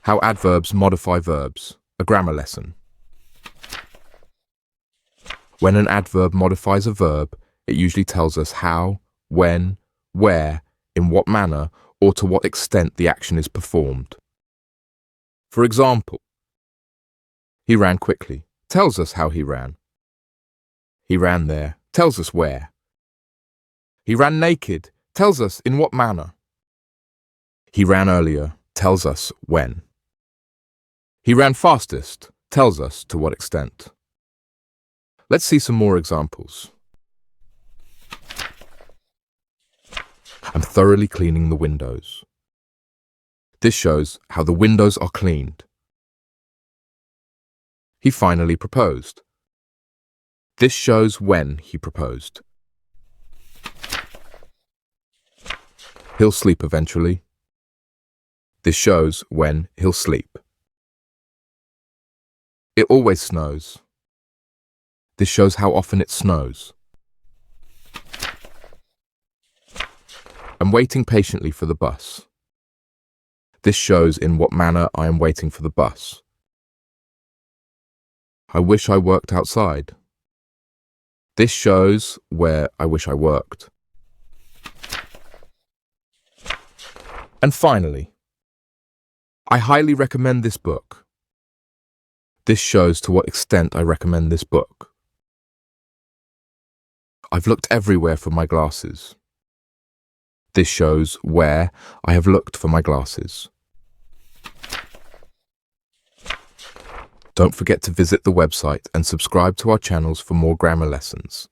How adverbs modify verbs, a grammar lesson. When an adverb modifies a verb, it usually tells us how, when, where, in what manner, or to what extent the action is performed. For example, he ran quickly, tells us how he ran. He ran there, tells us where. He ran naked, tells us in what manner. He ran earlier, tells us when. He ran fastest, tells us to what extent. Let's see some more examples. I'm thoroughly cleaning the windows. This shows how the windows are cleaned. He finally proposed. This shows when he proposed. He'll sleep eventually. This shows when he'll sleep. It always snows. This shows how often it snows. I'm waiting patiently for the bus. This shows in what manner I am waiting for the bus. I wish I worked outside. This shows where I wish I worked. And finally, I highly recommend this book. This shows to what extent I recommend this book. I've looked everywhere for my glasses. This shows where I have looked for my glasses. Don't forget to visit the website and subscribe to our channels for more grammar lessons.